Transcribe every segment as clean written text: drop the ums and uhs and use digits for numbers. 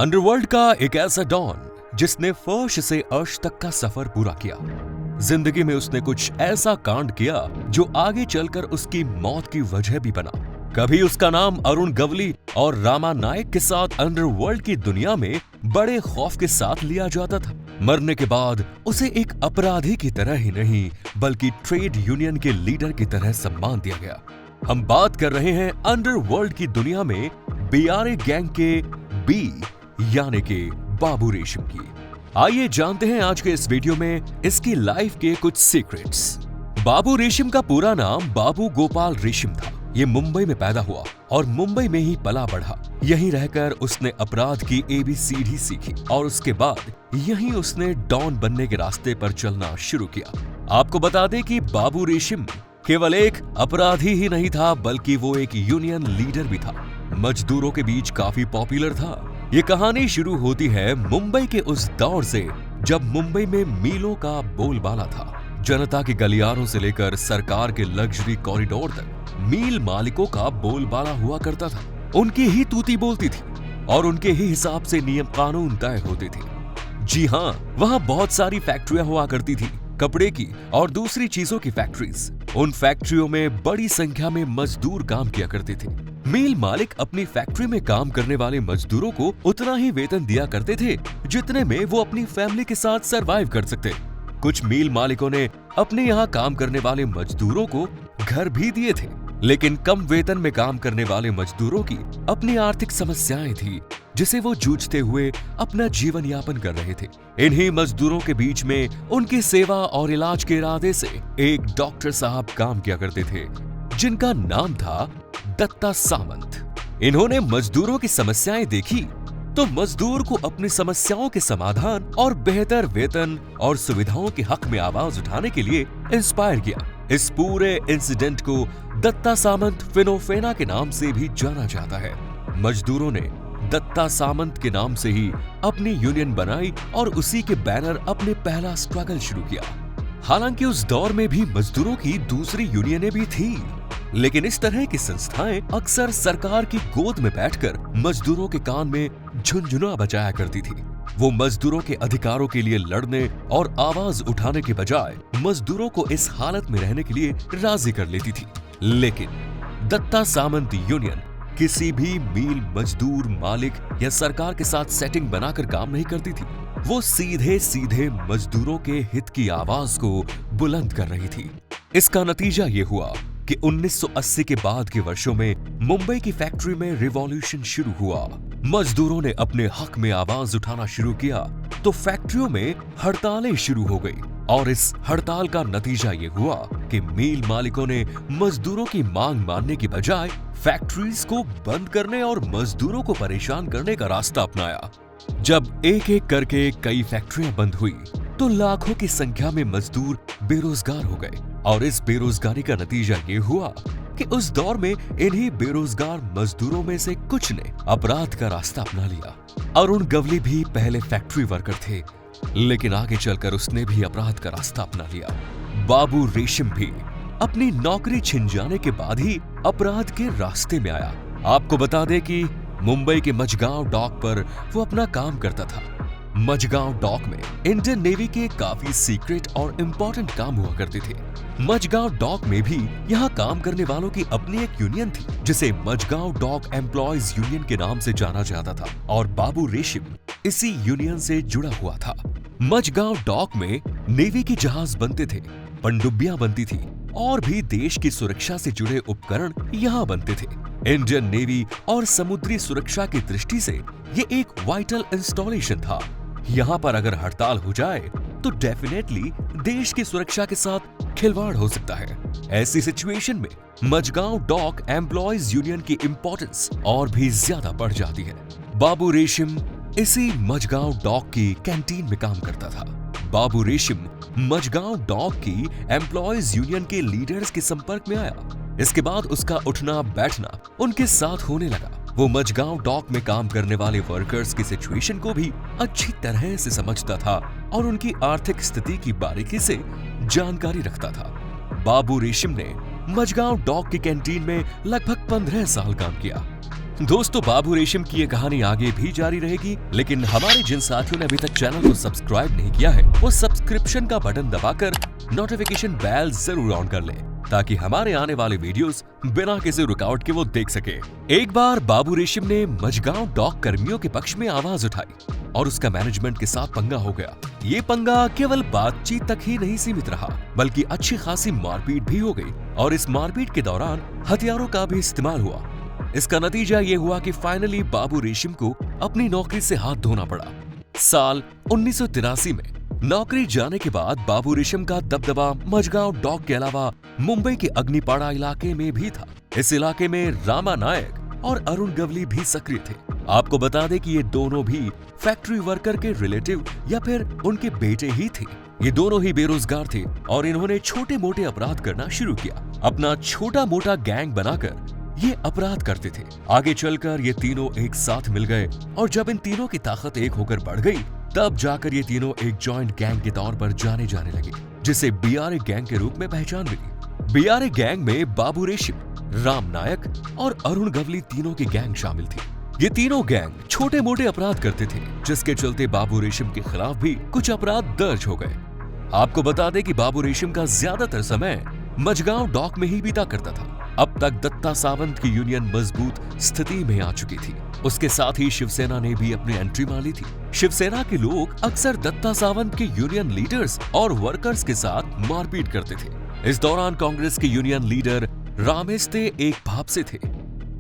Underworld का एक ऐसा डॉन जिसने फर्श से अर्श तक का सफर पूरा किया। जिंदगी में उसने कुछ ऐसा कांड किया जो आगे चलकर उसकी मौत की वजह भी बना। कभी उसका नाम अरुण गवली और रामा नायक के साथ अंडरवर्ल्ड की दुनिया में बड़े खौफ के साथ लिया जाता था। मरने के बाद उसे एक अपराधी की तरह ही नहीं बल्कि ट्रेड यूनियन के लीडर की तरह सम्मान दिया गया। हम बात कर रहे हैं अंडरवर्ल्ड की दुनिया में बीआरए गैंग के बी यानी कि बाबू रेशम की। आइए जानते हैं आज के इस वीडियो में इसकी लाइफ के कुछ सीक्रेट्स। बाबू रेशम का पूरा नाम बाबू गोपाल रेशम था। ये मुंबई में पैदा हुआ और मुंबई में ही पला बढ़ा। यहीं रहकर उसने अपराध की ABCD सीखी और उसके बाद यहीं उसने डॉन बनने के रास्ते पर चलना शुरू किया। आपको बता दें कि बाबू रेशम केवल एक अपराधी ही नहीं था बल्कि वो एक यूनियन लीडर भी था। मजदूरों के बीच काफी पॉपुलर था। ये कहानी शुरू होती है मुंबई के उस दौर से जब मुंबई में मीलों का बोलबाला था। जनता के गलियारों से लेकर सरकार के लग्जरी कॉरिडोर तक मील मालिकों का बोलबाला हुआ करता था। उनकी ही तूती बोलती थी और उनके ही हिसाब से नियम कानून तय होते थे। जी हाँ, वहाँ बहुत सारी फैक्ट्रियां हुआ करती थी, कपड़े की और दूसरी चीजों की फैक्ट्रीज। उन फैक्ट्रियों में बड़ी संख्या में मजदूर काम किया करते थे। मील मालिक अपनी फैक्ट्री में काम करने वाले मजदूरों को उतना ही वेतन दिया करते थे जितने में वो अपनी फैमिली के साथ सरवाइव कर सकते। कुछ मील मालिकों ने अपने यहाँ काम करने वाले मजदूरों को घर भी दिए थे, लेकिन कम वेतन में काम करने वाले मजदूरों की अपनी आर्थिक समस्याएं थी जिसे वो जूझते हुए अपना जीवन यापन कर रहे थे। इन्हीं मजदूरों के बीच में उनकी सेवा और इलाज के इरादे से एक डॉक्टर साहब काम किया करते थे जिनका नाम था दत्ता सामंत। इन्होंने मजदूरों की समस्याएं देखी तो मजदूर को अपनी समस्याओं के समाधान और बेहतर वेतन और सुविधाओं के हक में आवाज उठाने के लिए इंस्पायर किया। इस पूरे इंसिडेंट को दत्ता सामंत फिनोफेना के नाम से भी जाना जाता है। मजदूरों ने दत्ता सामंत के नाम से ही अपनी यूनियन बनाई और उसी के बैनर अपने पहला स्ट्रगल शुरू किया। हालांकि उस दौर में भी मजदूरों की दूसरी यूनियनें भी थी, लेकिन इस तरह की संस्थाएं अक्सर सरकार की गोद में बैठकर मजदूरों के कान में झुनझुना बजाया करती थी। वो मजदूरों के अधिकारों के लिए लड़ने और आवाज उठाने के बजाय मजदूरों को इस हालत में रहने के लिए राजी कर लेती थी। लेकिन दत्ता सामंत यूनियन किसी भी मील मजदूर मालिक या सरकार के साथ सेटिंग बनाकर काम नहीं करती थी। वो सीधे सीधे मजदूरों के हित की आवाज को बुलंद कर रही थी। इसका नतीजा ये हुआ कि 1980 के बाद के वर्षों में मुंबई की फैक्ट्री में रिवॉल्यूशन शुरू हुआ। मजदूरों ने अपने हक में आवाज उठाना शुरू किया तो फैक्ट्रियों में हड़तालें शुरू हो गई और इस हड़ताल का नतीजा ये हुआ कि मील मालिकों ने मजदूरों की मांग मानने की बजाय फैक्ट्रीज को बंद करने और मजदूरों को परेशान करने का रास्ता अपनाया। जब एक एक करके कई फैक्ट्रियां बंद हुई तो लाखों की संख्या में मजदूर बेरोजगार हो गए और इस बेरोजगारी का नतीजा ये हुआ कि उस दौर में इन्हीं बेरोजगार मजदूरों में से कुछ ने अपराध का रास्ता अपना लिया। अरुण गवली भी पहले फैक्ट्री वर्कर थे, लेकिन आगे चलकर उसने भी अपराध का रास्ता अपना लिया। बाबू रेशम भी अपनी नौकरी छिन जाने के बाद ही अपराध के रास्ते में आया। आपको बता दें कि मुंबई के मझगांव डॉक पर वो अपना काम करता था। मझगांव डॉक में इंडियन नेवी के काफी सीक्रेट और इम्पोर्टेंट काम हुआ करते थे। मझगांव डॉक में भी यहाँ काम करने वालों की अपनी एक यूनियन थी जिसे मझगांव डॉक एम्प्लॉयज यूनियन के नाम से जाना जाता था और बाबू रेशम इसी यूनियन से जुड़ा हुआ था। मझगांव डॉक में नेवी के जहाज बनते थे, पनडुब्बियां बनती थी और भी देश की सुरक्षा से जुड़े उपकरण यहाँ बनते थे। इंडियन नेवी और समुद्री सुरक्षा की दृष्टि से ये एक वाइटल इंस्टॉलेशन था। यहाँ पर अगर हड़ताल हो जाए तो डेफिनेटली देश की सुरक्षा के साथ खिलवाड़ हो सकता है। ऐसी सिचुएशन में मझगांव डॉक एम्प्लॉयज यूनियन की इंपॉर्टेंस और भी ज्यादा बढ़ जाती है। बाबू रेशम इसी मझगांव डॉक की कैंटीन में काम करता था। बाबू रेशम मझगांव डॉक की एम्प्लॉयज यूनियन के लीडर्स के संपर्क में आया। इसके बाद उसका उठना बैठना उनके साथ होने लगा। वो मझगांव डॉक में काम करने वाले वर्कर्स की सिचुएशन को भी अच्छी तरह से समझता था और उनकी आर्थिक स्थिति की बारीकी से जानकारी रखता था। बाबू रेशम ने मझगांव डॉक की कैंटीन में लगभग 15 साल काम किया। दोस्तों, बाबू रेशम की ये कहानी आगे भी जारी रहेगी, लेकिन हमारे जिन साथियों ने अभी तक चैनल को सब्सक्राइब नहीं किया है, वो सब्सक्रिप्शन का बटन दबाकर नोटिफिकेशन बेल जरूर ऑन कर ले, ताकि हमारे आने वाले वीडियोस बिना किसी रुकावट के वो देख सके। एक बार बाबू रेशम ने मझगांव डॉक कर्मियों के पक्ष में आवाज उठाई और उसका मैनेजमेंट के साथ पंगा हो गया। ये पंगा केवल बातचीत तक ही नहीं सीमित रहा, बल्कि अच्छी खासी मारपीट भी हो गई और इस मारपीट के दौरान हथियारों का भी इस्तेमाल हुआ। इसका नतीजा ये हुआ कि फाइनली बाबू रेशम को अपनी नौकरी से हाथ धोना पड़ा। साल 1983 में नौकरी जाने के बाद बाबू रेशम का दबदबा मझगांव डॉक के अलावा मुंबई के अग्निपाड़ा इलाके में भी था। इस इलाके में रामा नायक और अरुण गवली भी सक्रिय थे। आपको बता दें कि ये दोनों भी फैक्ट्री वर्कर के रिलेटिव या फिर उनके बेटे ही थे। ये दोनों ही बेरोजगार थे और इन्होंने छोटे मोटे अपराध करना शुरू किया। अपना छोटा मोटा गैंग बनाकर ये अपराध करते थे। आगे चलकर ये तीनों एक साथ मिल गए और जब इन तीनों की ताकत एक होकर बढ़ गई, तब जाकर ये तीनों एक जॉइंट गैंग के तौर पर जाने लगे, जिसे बीआरए गैंग के रूप में पहचान मिली। बीआरए गैंग में बाबू रेशम, राम नायक और अरुण गवली तीनों की गैंग शामिल थी। ये तीनों गैंग छोटे मोटे अपराध करते थे, जिसके चलते बाबू रेशम के खिलाफ भी कुछ अपराध दर्ज हो गए। आपको बता दें कि बाबू रेशम का ज्यादातर समय मझगांव डॉक में ही बीता करता था। अब तक दत्ता सावंत की यूनियन मजबूत स्थिति में आ चुकी थी। उसके साथ ही शिवसेना ने भी अपनी एंट्री मारी थी। शिवसेना के लोग अक्सर दत्ता सावंत के यूनियन लीडर्स और वर्कर्स के साथ मारपीट करते थे। इस दौरान कांग्रेस के यूनियन लीडर रामेस्ते एक भाव से थे।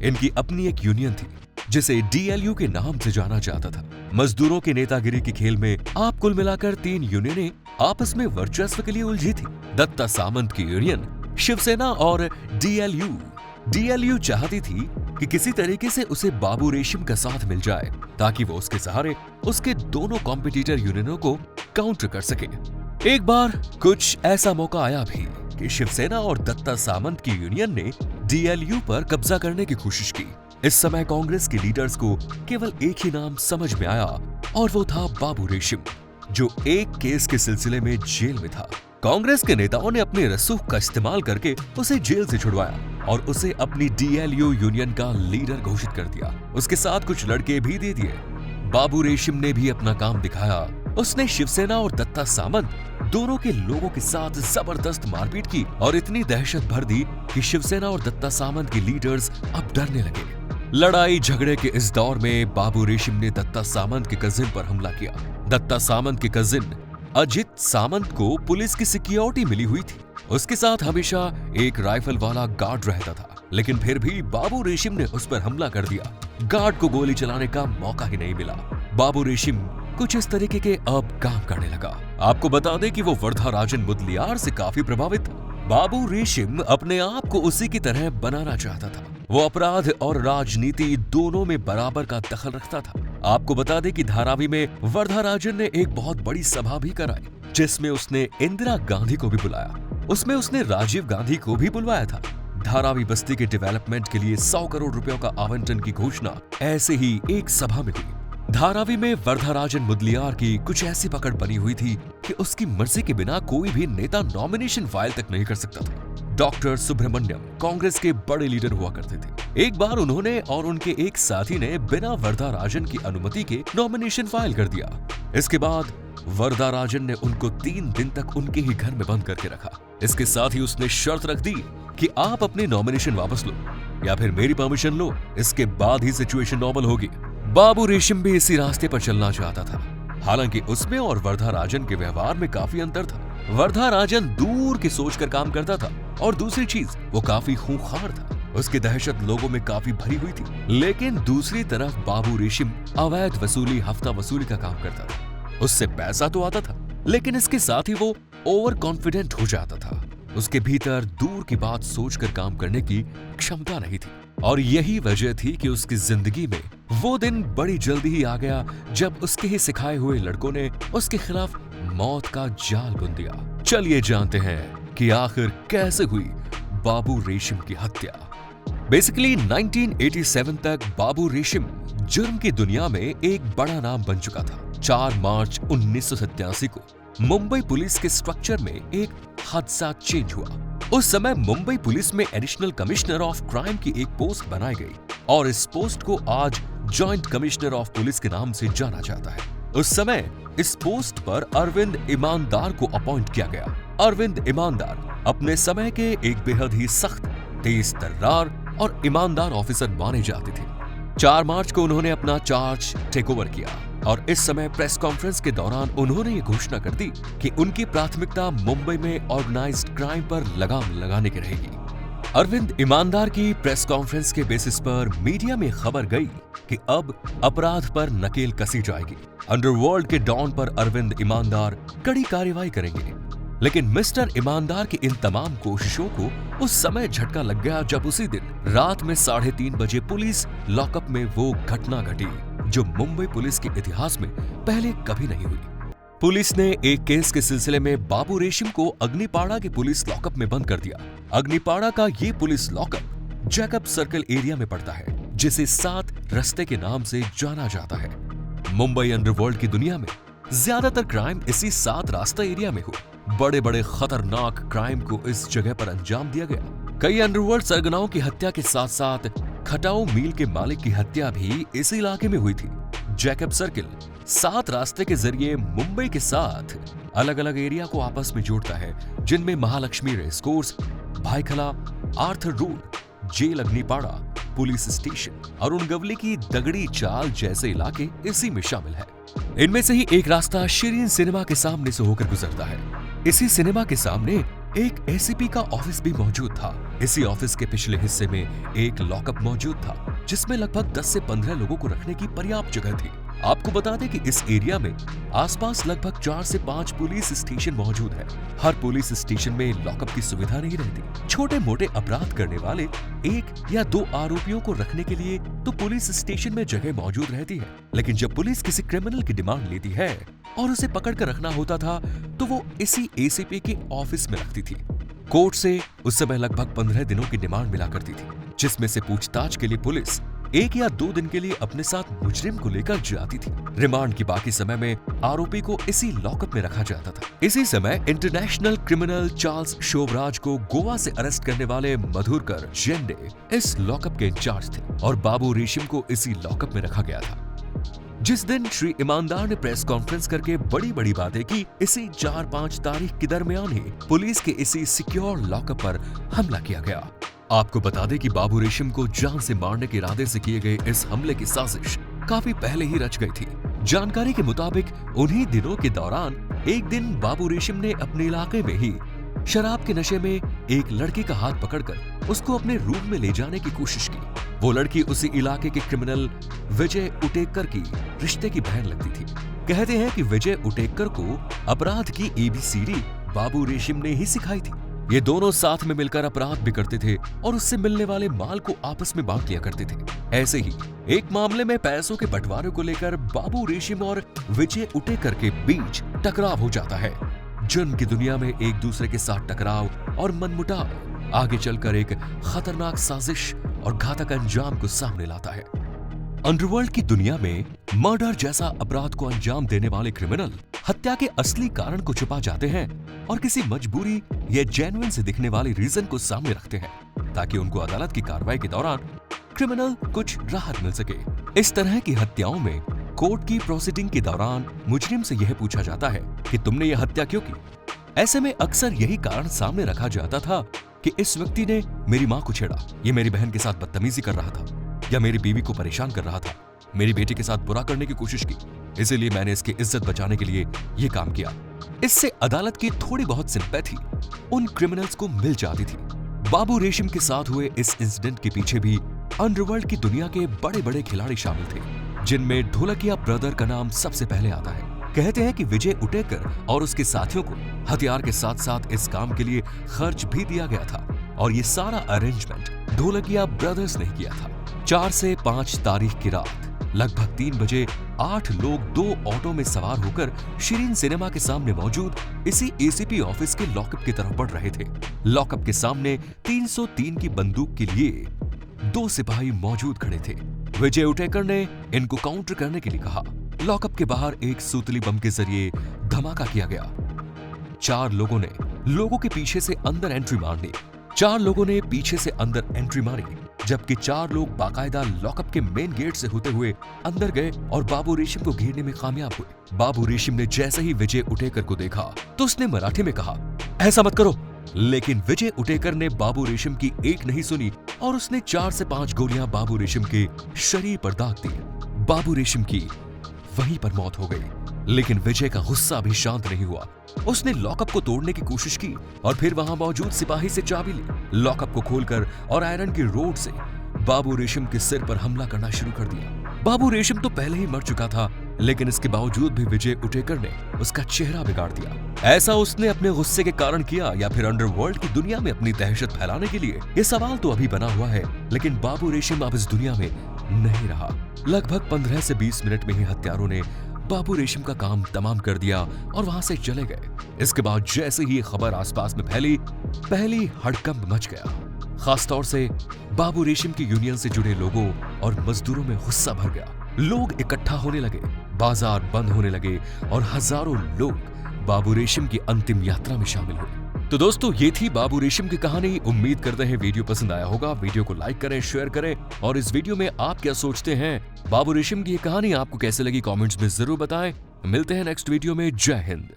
इनकी अपनी एक यूनियन थी जिसे डीएलयू के नाम से जाना जाता था। मजदूरों की नेतागिरी के खेल में आप कुल मिलाकर 3 यूनियनें आपस में वर्चस्व के लिए उलझी थी। दत्ता सामंत की यूनियन, शिवसेना और डीएलयू चाहती थी कि किसी तरीके से उसे बाबू रेशम का साथ मिल जाए, ताकि वो उसके सहारे उसके दोनों कॉम्पिटिटर यूनियनों को काउंटर कर सके। एक बार कुछ ऐसा मौका आया भी कि शिवसेना और दत्ता सामंत की यूनियन ने डीएलयू पर कब्जा करने की कोशिश की। इस समय कांग्रेस के लीडर्स को केवल एक ही नाम समझ में आया और वो था बाबू रेशम, जो एक केस के सिलसिले में जेल में था। कांग्रेस के नेताओं ने अपने रसूख का इस्तेमाल करके उसे जेल से छुड़वाया और उसे अपनी डीएलयू यूनियन का लीडर घोषित कर दिया। उसके साथ कुछ लड़के भी दे दिए। बाबू रेशम ने भी अपना काम दिखाया। उसने शिवसेना और दत्ता सामंत दोनों के लोगों के साथ जबरदस्त मारपीट की और इतनी दहशत भर दी कि शिवसेना और दत्ता सामंत के लीडर्स अब डरने लगे। लड़ाई झगड़े के इस दौर में बाबू रेशम ने दत्ता सामंत के कजिन पर हमला किया। दत्ता सामंत के कजिन अजित सामंत को पुलिस की सिक्योरिटी मिली हुई थी। उसके साथ हमेशा एक राइफल वाला गार्ड रहता था, लेकिन फिर भी बाबू रेशम ने उस पर हमला कर दिया। गार्ड को गोली चलाने का मौका ही नहीं मिला। बाबू रेशम कुछ इस तरीके के अब काम करने लगा। आपको बता दें कि वो वरदराजन मुदलियार से काफी प्रभावित था। बाबू रेशम अपने आप को उसी की तरह बनाना चाहता था। वो अपराध और राजनीति दोनों में बराबर का दखल रखता था। आपको बता दें कि धारावी में वरदराजन ने एक बहुत बड़ी सभा भी कराई, जिसमें उसने इंदिरा गांधी को भी बुलाया। उसमें उसने राजीव गांधी को भी बुलवाया था। धारावी बस्ती के डेवलपमेंट के लिए 100 करोड़ रुपयों का आवंटन की घोषणा ऐसे ही एक सभा में हुई। धारावी में वरदराजन मुदलियार की कुछ ऐसी पकड़ बनी हुई थी कि उसकी मर्जी के बिना कोई भी नेता नॉमिनेशन फाइल तक नहीं कर सकता था। डॉक्टर सुब्रमण्यम कांग्रेस के बड़े लीडर हुआ करते थे। एक बार उन्होंने और उनके एक साथी ने बिना वरदराजन की अनुमति के नॉमिनेशन फाइल कर दिया। इसके बाद वरदराजन ने उनको 3 दिन तक उनके ही घर में बंद करके रखा। इसके साथ ही उसने शर्त रख दी कि आप अपने नॉमिनेशन वापस लो या फिर मेरी परमिशन लो, इसके बाद ही सिचुएशन नॉर्मल होगी। बाबू रेशम भी इसी रास्ते पर चलना चाहता था। हालांकि उसमें और वरदराजन के व्यवहार में काफी अंतर था। वरदराजन दूर की सोचकर काम करता था और दूसरी चीज, वो काफी खूंखार था। उसकी दहशत लोगों में काफी भरी हुई थी। लेकिन दूसरी तरफ बाबू रेशम अवैध वसूली, हफ्ता वसूली का काम करता था। उससे पैसा तो आता था, लेकिन इसके साथ ही वो ओवर कॉन्फिडेंट हो जाता था। उसके भीतर दूर की बात सोचकर काम करने की क्षमता नहीं थी और यही वजह थी कि उसकी जिंदगी में वो दिन बड़ी जल्दी ही आ गया जब उसके ही सिखाए हुए लड़कों ने उसके खिलाफ मौत का जाल बुन दिया। चलिए जानते हैं कि आखिर कैसे हुई बाबू रेशम की हत्या। बेसिकली 1987 तक बाबू रेशम जुर्म की दुनिया में एक बड़ा नाम बन चुका था। 4 मार्च 1987 को मुंबई पुलिस के स्ट्रक्चर में एक हादसा चेंज हुआ। उस समय मुंबई पुलिस में एडिशनल कमिश्नर ऑफ क्राइम की एक पोस्ट बनाई गई और इस पोस्ट को आज जॉइंट कमिश्नर ऑफ पुलिस के नाम से जाना जाता है। उस समय इस पोस्ट पर अरविंद ईमानदार को अपॉइंट किया गया। अरविंद ईमानदार अपने समय के एक बेहद ही सख्त, तेज तर्रार और ईमानदार ऑफिसर माने जाते थे। 4 मार्च को उन्होंने अपना चार्ज टेक ओवर किया और इस समय प्रेस कॉन्फ्रेंस के दौरान उन्होंने ये घोषणा कर दी कि उनकी प्राथमिकता मुंबई में ऑर्गेनाइज्ड क्राइम पर लगाम लगाने की रहेगी। अरविंद ईमानदार की प्रेस कॉन्फ्रेंस के बेसिस पर मीडिया में खबर गई कि अब अपराध पर नकेल कसी जाएगी। अंडरवर्ल्ड के डॉन पर अरविंद ईमानदार कड़ी कार्रवाई करेंगे। लेकिन मिस्टर ईमानदार की इन तमाम कोशिशों को उस समय झटका लग गया जब उसी दिन रात में 3:30 बजे पुलिस लॉकअप में वो घटना घटी जो मुंबई पुलिस के इतिहास में पहले कभी नहीं हुई। पुलिस ने एक केस के सिलसिले में बाबू रेशम को अग्निपाड़ा के पुलिस लॉकअप में बंद कर दिया। अग्निपाड़ा का ये police lockup Jacob circle area में पड़ता है, जिसे 7 रास्ते के नाम से जाना जाता है। मुंबई अंडरवर्ल्ड की दुनिया में ज्यादातर क्राइम इसी 7 रास्ता एरिया में हुए। बड़े बड़े खतरनाक क्राइम को इस जगह पर अंजाम दिया गया। कई अंडरवर्ल्ड सरगनाओं की हत्या के साथ साथ खटाऊ मिल के मालिक की हत्या भी इस इलाके में हुई थी। जैकब सर्किल 7 रास्ते के जरिए मुंबई के साथ अलग अलग एरिया को आपस में जोड़ता है, जिनमें Mahalakshmi race course, Byculla, Arthur road, jail Agripada, police station और उनगवली की दगड़ी चाल जैसे इलाके इसी में शामिल है। इनमें से ही एक रास्ता शिरीन सिनेमा के सामने से होकर गुजरता है। इसी सिनेमा के सामने एक एसीपी का ऑफिस भी मौजूद था। इसी ऑफिस के पिछले हिस्से में एक लॉकअप मौजूद था, जिसमें लगभग 10 से 15 लोगों को रखने की पर्याप्त जगह थी। आपको बता दें कि इस एरिया में आसपास लगभग 4 से 5 पुलिस स्टेशन मौजूद है। हर पुलिस स्टेशन में लॉकअप की सुविधा नहीं रहती। छोटे मोटे अपराध करने वाले 1 या 2 आरोपियों को रखने के लिए तो पुलिस स्टेशन में जगह मौजूद रहती है, लेकिन जब पुलिस किसी क्रिमिनल की डिमांड लेती है और उसे पकड़ कर रखना होता था तो वो इसी एसीपी के ऑफिस में रखती थी। कोर्ट से उस समय लगभग 15 दिनों की डिमांड मिला करती थी, जिसमें से पूछताछ के लिए पुलिस 1 या 2 दिन के लिए अपने साथ मुजरिम को लेकर जाती थी। रिमांड की बाकी समय में आरोपी को इसी लॉकअप में रखा जाता था। इसी समय इंटरनेशनल क्रिमिनल चार्ल्स शोभराज को गोवा से अरेस्ट करने वाले मधुरकर जेंडे इस लॉकअप के इंचार्ज थे और बाबू रेशम को इसी लॉकअप में रखा गया था। जिस दिन श्री ईमानदार ने प्रेस कॉन्फ्रेंस करके बड़ी बड़ी बातें की, इसी 4-5 तारीख के दरमियान ही पुलिस के इसी सिक्योर लॉकअप पर हमला किया गया। आपको बता दें कि बाबू रेशम को जान से मारने के इरादे से किए गए इस हमले की साजिश काफी पहले ही रच गई थी। जानकारी के मुताबिक उन्हीं दिनों के दौरान एक दिन बाबू रेशम ने अपने इलाके में ही शराब के नशे में एक लड़की का हाथ पकड़कर उसको अपने रूम में ले जाने की कोशिश की। वो लड़की उसी इलाके के क्रिमिनल विजय उटेकर की रिश्ते की बहन लगती थी। कहते हैं कि विजय उटेकर को अपराध की ABCD बाबू रेशम ने ही सिखाई थी। ये दोनों साथ में मिलकर अपराध भी करते थे और उससे मिलने वाले माल को आपस में बांट लिया करते थे। ऐसे ही एक मामले में पैसों के बंटवारे को लेकर बाबू रेशम और विजय उटेकर के बीच टकराव हो जाता है। जुर्म की दुनिया में एक दूसरे के साथ टकराव और मनमुटाव आगे चलकर एक खतरनाक साजिश और घातक अंजाम को सामने लाता है। अंडरवर्ल्ड की दुनिया में मर्डर जैसा अपराध को अंजाम देने वाले क्रिमिनल हत्या के असली कारण को छुपा जाते हैं और किसी मजबूरी या जेन्युइन से दिखने वाली रीजन को सामने रखते हैं ताकि उनको अदालत की कार्रवाई के दौरान क्रिमिनल कुछ राहत मिल सके। इस तरह की हत्याओं में कोर्ट की प्रोसीडिंग के दौरान मुजरिम से यह पूछा जाता है कि तुमने यह हत्या क्यों की। ऐसे में अक्सर यही कारण सामने रखा जाता था कि इस व्यक्ति ने मेरी माँ को छेड़ा, ये मेरी बहन के साथ बदतमीजी कर रहा था या मेरी बीवी को परेशान कर रहा था, मेरी बेटी के साथ बुरा करने की कोशिश की, इसीलिए मैंने इसकी इज्जत बचाने के लिए ये काम किया। इससे अदालत की थोड़ी बहुत सिंपैथी उन क्रिमिनल्स को मिल जाती थी। बाबू रेशम के साथ हुए इस इंसिडेंट के पीछे भी अंडरवर्ल्ड की दुनिया के बड़े बड़े खिलाड़ी शामिल थे, जिनमें ढोलकिया ब्रदर का नाम सबसे पहले आता है। कहते हैं कि विजय उटेकर और उसके साथियों को हथियार के साथ साथ इस काम के लिए खर्च भी दिया गया था और ये सारा अरेंजमेंट ढोलकिया ब्रदर्स ने किया था। 4 से 5 तारीख की रात लगभग 3 बजे 8 लोग 2 ऑटो में सवार होकर शिरीन सिनेमा के सामने मौजूद इसी ACP ऑफिस के लॉकअप की तरफ बढ़ रहे थे। लॉकअप के सामने 303 की बंदूक के लिए 2 सिपाही मौजूद खड़े थे। विजय उटेकर ने इनको काउंटर करने के लिए कहा। लॉकअप के बाहर एक सूतली बम के जरिए धमाका किया गया। 4 लोगों ने लोगों के पीछे से अंदर एंट्री मारनी। 4 लोगों ने पीछे से अंदर एंट्री मारी, जबकि 4 लोग बाकायदा लॉकअप के मेन गेट से होते हुए अंदर गए और बाबू रेशम को घेरने में कामयाब हुए। बाबू रेशम ने जैसे ही विजय उटेकर को देखा तो उसने मराठी में कहा, ऐसा मत करो। लेकिन विजय उटेकर ने बाबू रेशम की एक नहीं सुनी और उसने 4 से 5 गोलियां बाबू रेशम के शरीर पर दाग दी। बाबू रेशम की वहीं पर मौत हो गई। लेकिन विजय का गुस्सा अभी शांत नहीं हुआ। उसने लॉकअप को तोड़ने की कोशिश की और फिर वहां मौजूद सिपाही से चाबी ली। लॉकअप को खोलकर और आयरन की रोड से बाबू रेशम के सिर पर हमला करना शुरू कर दिया। बाबू रेशम तो पहले ही मर चुका था, लेकिन इसके बावजूद भी विजय उटेकर ने उसका चेहरा बिगाड़ दिया। ऐसा उसने अपने गुस्से के कारण किया या फिर अंडरवर्ल्ड की दुनिया में अपनी दहशत फैलाने के लिए? ये सवाल तो अभी बना हुआ है, लेकिन बाबू रेशम अब इस दुनिया में नहीं रहा। लगभग 15 से 20 मिनट में ही हत्यारों ने बाबू रेशम का काम तमाम कर दिया और वहां से चले गए। इसके बाद जैसे ही ये खबर आसपास में फैली, पहली हड़कंप मच गया। खासतौर से बाबू रेशम की यूनियन से जुड़े लोगों और मजदूरों में गुस्सा भर गया। लोग इकट्ठा होने लगे, बाजार बंद होने लगे और हजारों लोग बाबू रेशम की अंतिम यात्रा में शामिल हुए। तो दोस्तों, ये थी बाबू रेशम की कहानी। उम्मीद करते हैं वीडियो पसंद आया होगा। वीडियो को लाइक करें, शेयर करें और इस वीडियो में आप क्या सोचते हैं, बाबू रेशम की ये कहानी आपको कैसे लगी, कमेंट्स में जरूर बताएं। मिलते हैं नेक्स्ट वीडियो में। जय हिंद।